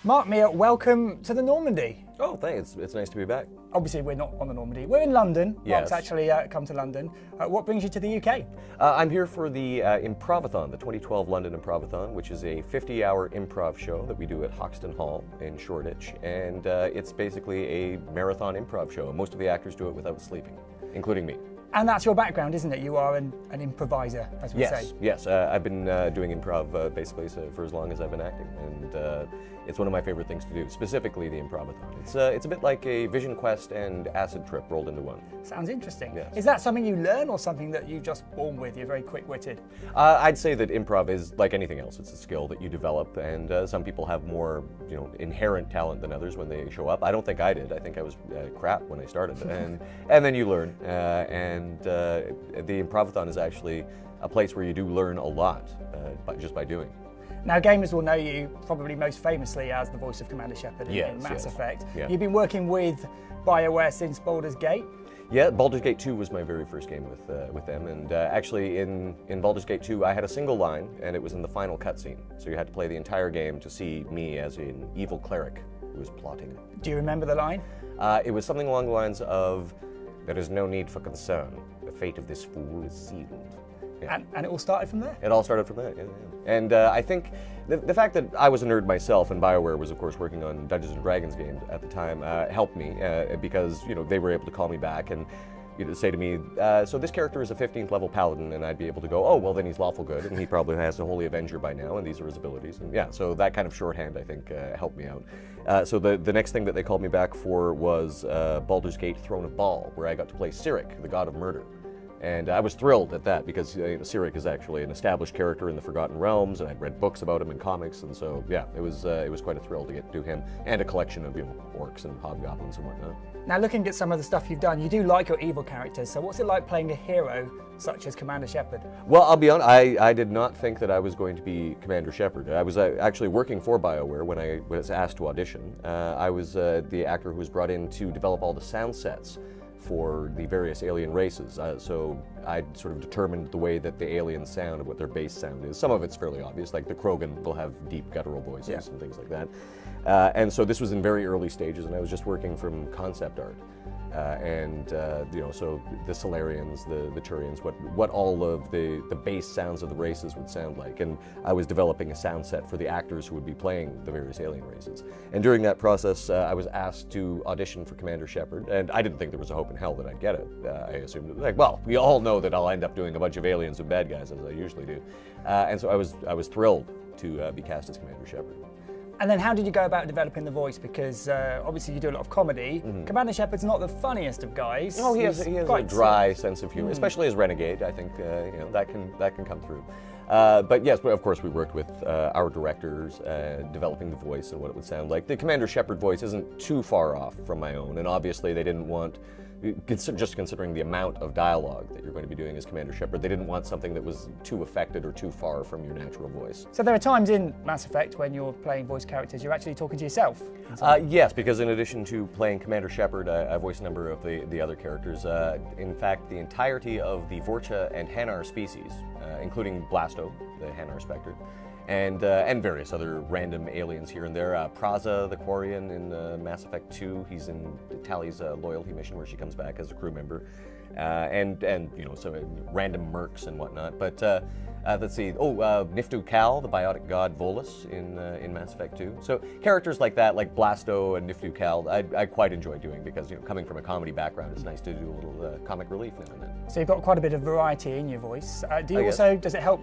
Mark, Meer, welcome to the Normandy. Oh, thanks. It's nice to be back. Obviously, we're not on the Normandy. We're in London. Yes. Mark's actually come to London. What brings you to the UK? I'm here for the Improvathon, the 2012 London Improvathon, which is a 50-hour improv show that we do at Hoxton Hall in Shoreditch. And it's basically a marathon improv show. Most of the actors do it without sleeping, including me. And that's your background, isn't it? You are an improviser, as we say. Yes. I've been doing improv basically for as long as I've been acting, and it's one of my favorite things to do, specifically the Improvathon. It's a bit like a Vision Quest and Acid Trip rolled into one. Sounds interesting. Yes. Is that something you learn or something that you just born with? You're very quick-witted? I'd say that improv is like anything else. It's a skill that you develop, and some people have more, inherent talent than others when they show up. I don't think I did. I think I was crap when I started, and then you learn. The Improvathon is actually a place where you do learn a lot just by doing. Now, gamers will know you probably most famously as the voice of Commander Shepard in Mass Effect. Yeah. You've been working with BioWare since Baldur's Gate. Yeah, Baldur's Gate 2 was my very first game with them, and actually in Baldur's Gate 2 I had a single line, and it was in the final cutscene. So you had to play the entire game to see me as an evil cleric who was plotting. Do you remember the line? It was something along the lines of, "There is no need for concern. The fate of this fool is sealed." Yeah. And it all started from there? It all started from that, yeah. And I think the fact that I was a nerd myself, and BioWare was, of course, working on Dungeons & Dragons games at the time, helped me because, they were able to call me back and say to me, so this character is a 15th level paladin, and I'd be able to go, oh, well, then he's lawful good, and he probably has a Holy Avenger by now, and these are his abilities. And yeah, so that kind of shorthand, I think, helped me out. So the next thing that they called me back for was Baldur's Gate Throne of Baal, where I got to play Cyric, the god of murder. And I was thrilled at that because Cyric is actually an established character in the Forgotten Realms, and I'd read books about him in comics, and so yeah, it was quite a thrill to get to do him, and a collection of orcs and hobgoblins and whatnot. Now, looking at some of the stuff you've done, you do like your evil characters. So what's it like playing a hero such as Commander Shepard? Well, I'll be honest, I did not think that I was going to be Commander Shepard. I was actually working for BioWare when I was asked to audition. I was the actor who was brought in to develop all the sound sets for the various alien races. So I sort of determined the way that the aliens sound and what their base sound is. Some of it's fairly obvious, like the Krogan will have deep guttural voices and things like that. And so this was in very early stages, and I was just working from concept art. So the Solarians, the Turians, what all of the base sounds of the races would sound like. And I was developing a sound set for the actors who would be playing the various alien races. And during that process, I was asked to audition for Commander Shepard, and I didn't think there was a hope in hell that I'd get it. I assumed, we all know that I'll end up doing a bunch of aliens and bad guys, as I usually do. And so I was thrilled to be cast as Commander Shepard. And then how did you go about developing the voice? Because obviously you do a lot of comedy. Commander Shepard's not the funniest of guys. Oh, he has a dry sense of humor, especially as Renegade. I think that can come through. But yes, of course we worked with our directors developing the voice and what it would sound like. The Commander Shepard voice isn't too far off from my own, and obviously they didn't want, just considering the amount of dialogue that you're going to be doing as Commander Shepard, they didn't want something that was too affected or too far from your natural voice. So there are times in Mass Effect when you're playing voice characters, you're actually talking to yourself? Yes, because in addition to playing Commander Shepard, I voice a number of the other characters. In fact, the entirety of the Vorcha and Hanar species, including Blasto, the Hanar Spectre, and various other random aliens here and there. Praza, the Quarian in Mass Effect 2, he's in Tally's loyalty mission where she comes back as a crew member, and so random mercs and whatnot. But let's see. Niftu Cal, the biotic god Volus in Mass Effect 2. So characters like that, like Blasto and Niftu Cal, I quite enjoy doing because coming from a comedy background, it's nice to do a little comic relief now and then. So you've got quite a bit of variety in your voice. Does it help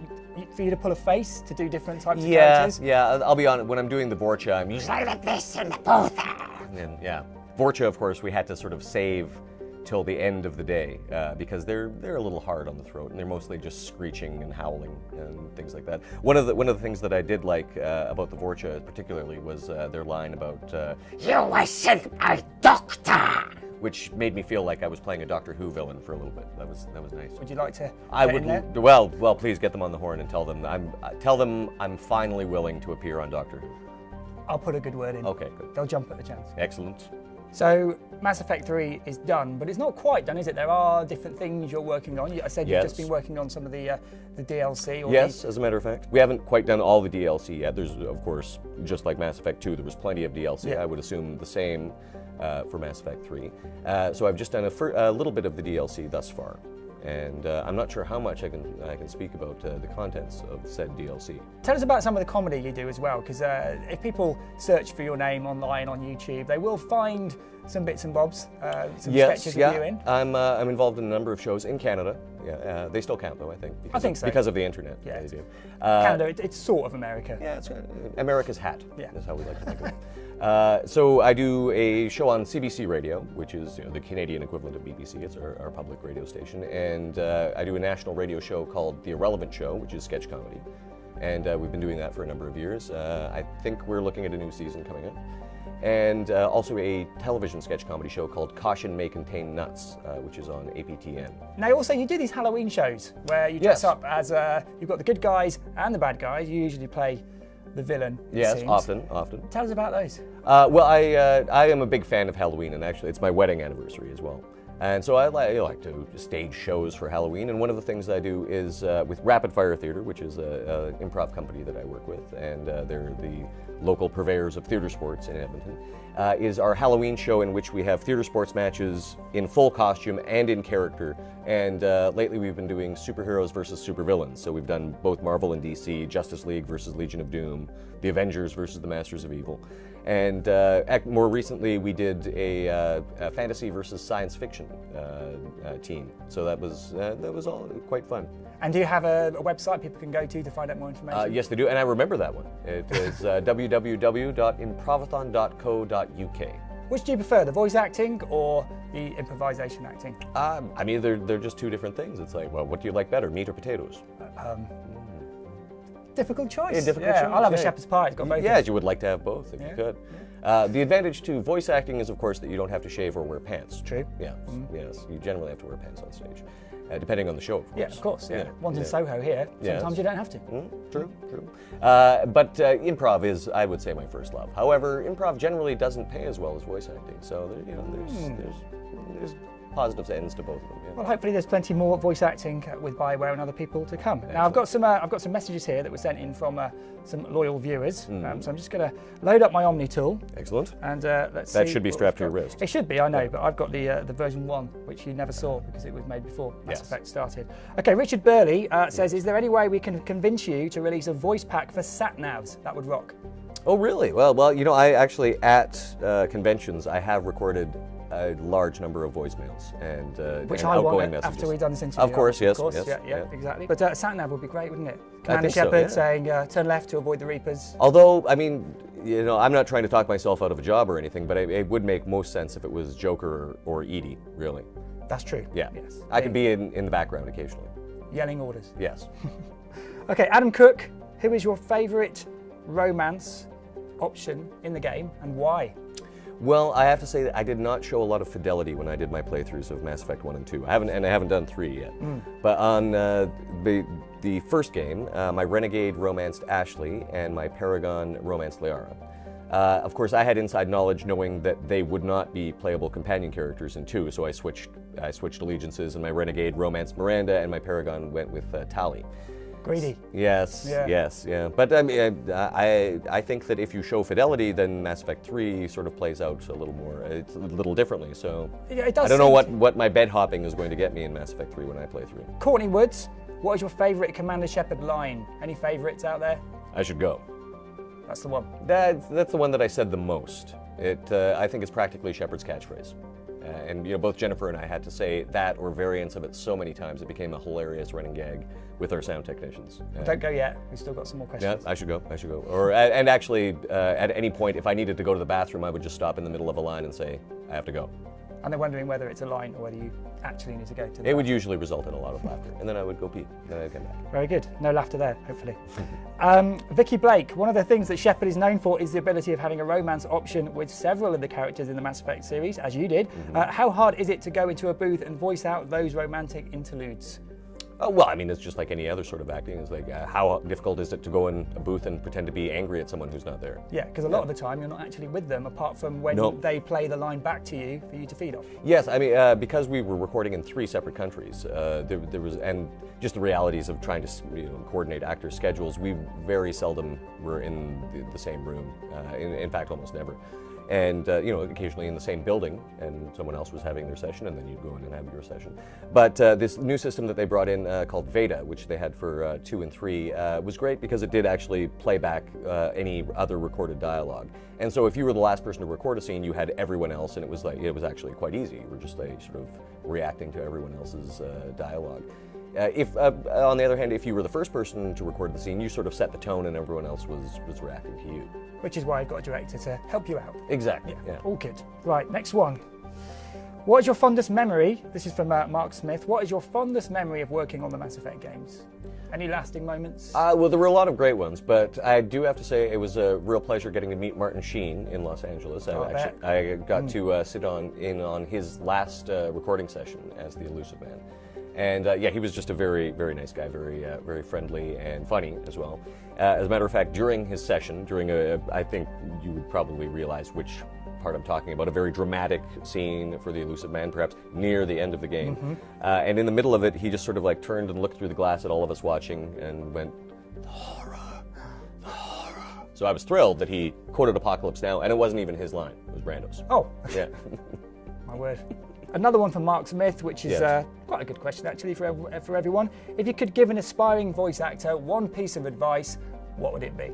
for you to pull a face to do different types of characters? Yeah. I'll be honest. When I'm doing the Vorcha, I'm usually like this and the Botha. And yeah, Vorcha, of course, we had to sort of save till the end of the day because they're a little hard on the throat, and they're mostly just screeching and howling and things like that. One of the things that I did like about the Vorcha particularly was their line about "You were sent by Doctor," which made me feel like I was playing a Doctor Who villain for a little bit. That was nice. Would you like to? I would. Well, please get them on the horn and tell them I'm finally willing to appear on Doctor Who. I'll put a good word in. Okay, good. They'll jump at the chance. Excellent. So Mass Effect 3 is done, but it's not quite done, is it? There are different things you're working on. I said you've just been working on some of the DLC. Or yes, as a matter of fact. We haven't quite done all the DLC yet. There's, of course, just like Mass Effect 2, there was plenty of DLC. Yeah. I would assume the same for Mass Effect 3. So I've just done a little bit of the DLC thus far. And I'm not sure how much I can speak about the contents of said DLC. Tell us about some of the comedy you do as well, because if people search for your name online on YouTube, they will find some bits and bobs, some sketches of you in. I'm involved in a number of shows in Canada. Yeah, they still count though, I think. I think so. Because of the internet. Yeah, they do. Canada, it's sort of America. Yeah, it's America's hat. Yeah, that's how we like to think of it. So I do a show on CBC Radio, which is the Canadian equivalent of BBC. It's our public radio station, and I do a national radio show called The Irrelevant Show, which is sketch comedy, and we've been doing that for a number of years. I think we're looking at a new season coming up. And also a television sketch comedy show called Caution May Contain Nuts, which is on APTN. Now also you do these Halloween shows where you dress up as, you've got the good guys and the bad guys. You usually play the villain. Yes, often. Tell us about those. Well, I am a big fan of Halloween, and actually it's my wedding anniversary as well. And so I like to stage shows for Halloween, and one of the things I do is with Rapid Fire Theatre, which is an improv company that I work with, and they're the local purveyors of theatre sports in Edmonton, is our Halloween show in which we have theatre sports matches in full costume and in character. And lately we've been doing superheroes versus supervillains. So we've done both Marvel and DC, Justice League versus Legion of Doom, the Avengers versus the Masters of Evil. And more recently, we did a fantasy versus science fiction team. So that was all quite fun. And do you have a website people can go to find out more information? Yes, they do, and I remember that one. It is www.improvathon.co.uk. Which do you prefer, the voice acting or the improvisation acting? I mean, they're just two different things. It's like, well, what do you like better, meat or potatoes? Difficult choice. Yeah, difficult choice. I'll have a shepherd's pie. It's got both. Yeah, you would like to have both if you could. The advantage to voice acting is, of course, that you don't have to shave or wear pants. True. Yeah. Yes. You generally have to wear pants on stage, depending on the show, of course. Yeah, of course. Yeah. One's in Soho here. Sometimes you don't have to. True. But improv is, I would say, my first love. However, improv generally doesn't pay as well as voice acting. So there's positives ends to both of them. Yeah. Well, hopefully there's plenty more voice acting with Bioware and other people to come. Excellent. Now I've got some messages here that were sent in from some loyal viewers. So I'm just going to load up my Omni tool. Excellent. And let's see. That should be strapped to your wrist. It should be, I know, but I've got the version 1, which you never saw because it was made before Mass Effect started. Okay, Richard Burley says, is there any way we can convince you to release a voice pack for sat-navs? That would rock. Oh, really? Well, I actually, at conventions, I have recorded a large number of voicemails and which and I outgoing want messages. After we've done this interview. Of course, yes. Yeah, exactly. But sat-nav would be great, wouldn't it? Commander Shepard saying, turn left to avoid the Reapers. Although, I mean, I'm not trying to talk myself out of a job or anything, but it would make most sense if it was Joker or Edie, really. That's true. Yeah. Yes. I could be in the background occasionally. Yelling orders. Yes. Okay, Adam Cook, who is your favourite romance option in the game and why? Well, I have to say that I did not show a lot of fidelity when I did my playthroughs of Mass Effect 1 and 2. I haven't done 3 yet. But on the first game, my Renegade romanced Ashley and my Paragon romanced Liara. Of course, I had inside knowledge knowing that they would not be playable companion characters in 2, so I switched allegiances, and my Renegade romanced Miranda, and my Paragon went with Tali. Greedy. Yes, yeah. But I mean, I think that if you show fidelity, then Mass Effect 3 sort of plays out a little differently. So it does. I don't know what my bed hopping is going to get me in Mass Effect 3 when I play through. Courtney Woods, what is your favourite Commander Shepard line? Any favourites out there? I should go. That's the one. That's the one that I said the most. I think it's practically Shepard's catchphrase. And both Jennifer and I had to say that or variants of it so many times it became a hilarious running gag with our sound technicians. Don't go yet. We've still got some more questions. Yeah, I should go. And actually, at any point, if I needed to go to the bathroom, I would just stop in the middle of a line and say, I have to go. And they're wondering whether it's a line or whether you actually need to go to the It bathroom. would usually result in a lot of laughter, and then I would go pee, then I'd come back. Very good. No laughter there, hopefully. Vicky Blake, one of the things that Shepard is known for is the ability of having a romance option with several of the characters in the Mass Effect series, as you did. How hard is it to go into a booth and voice out those romantic interludes? Well, I mean, it's just like any other sort of acting. It's like, how difficult is it to go in a booth and pretend to be angry at someone who's not there? Yeah, because a lot of the time you're not actually with them, apart from when they play the line back to you for you to feed off. Yes, I mean, because we were recording in 3 separate countries, there was, and just the realities of trying to coordinate actors' schedules, we very seldom were in the same room. In fact, almost never. And occasionally in the same building, and someone else was having their session, and then you'd go in and have your session. But this new system that they brought in called Veda, which they had for 2 and 3, was great because it did actually play back any other recorded dialogue. And so if you were the last person to record a scene, you had everyone else, and it was actually quite easy. You were just like sort of reacting to everyone else's dialogue. If, on the other hand, if you were the first person to record the scene, you sort of set the tone and everyone else was reacting to you. Which is why I've got a director to help you out. Exactly, yeah. All good. Right, next one. What is your fondest memory? This is from Mark Smith. What is your fondest memory of working on the Mass Effect games? Any lasting moments? Well, there were a lot of great ones, but I do have to say it was a real pleasure getting to meet Martin Sheen in Los Angeles. I got to sit in on his last recording session as the Elusive Man. And yeah, he was just a very, very nice guy, very friendly and funny as well. As a matter of fact, during his session, I think you would probably realize which part I'm talking about, a very dramatic scene for the Elusive Man, perhaps near the end of the game. Mm-hmm. And in the middle of it, he just sort of like turned and looked through the glass at all of us watching and went, "The horror, the horror." So I was thrilled that he quoted Apocalypse Now, and it wasn't even his line, it was Brando's. Oh. Yeah. My word. Another one from Mark Smith, which is quite a good question actually for everyone. If you could give an aspiring voice actor one piece of advice, what would it be?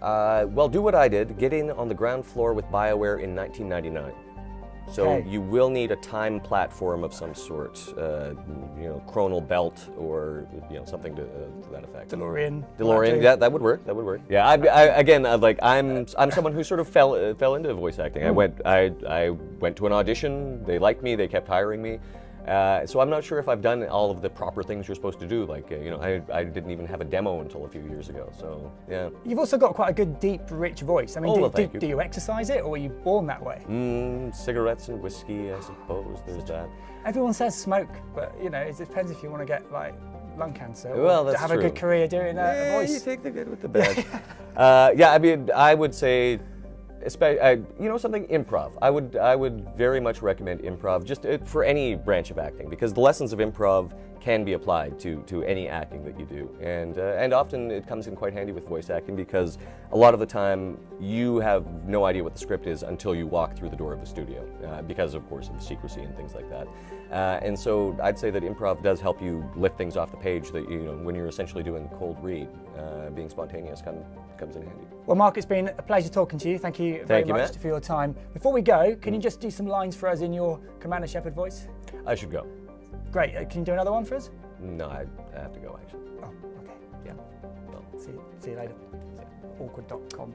Well, do what I did. Get in on the ground floor with BioWare in 1999. So you will need a time platform of some sort, chronal belt or something to that effect. DeLorean. Yeah, that would work. That would work. Yeah, I'm someone who sort of fell into voice acting. I went to an audition. They liked me. They kept hiring me. So I'm not sure if I've done all of the proper things you're supposed to do. Like, I didn't even have a demo until a few years ago. So, yeah. You've also got quite a good, deep, rich voice. I mean, do you exercise it, or were you born that way? Cigarettes and whiskey, I suppose. There's that. Everyone says smoke, but it depends if you want to get like lung cancer. Well, that's have true. A good career doing a voice. You take the good with the bad. Yeah, I mean, I would say. Something improv. I would very much recommend improv just for any branch of acting, because the lessons of improv can be applied to any acting that you do, and often it comes in quite handy with voice acting, because a lot of the time you have no idea what the script is until you walk through the door of the studio, because of course of the secrecy and things like that. And so I'd say that improv does help you lift things off the page that when you're essentially doing cold read, being spontaneous comes in handy. Well, Mark, it's been a pleasure talking to you. Thank you very much for your time. Before we go, can you just do some lines for us in your Commander Shepard voice? I should go. Great. Can you do another one for us? No, I have to go, actually. Oh, okay. Yeah. Well, see you later. Awkward.com.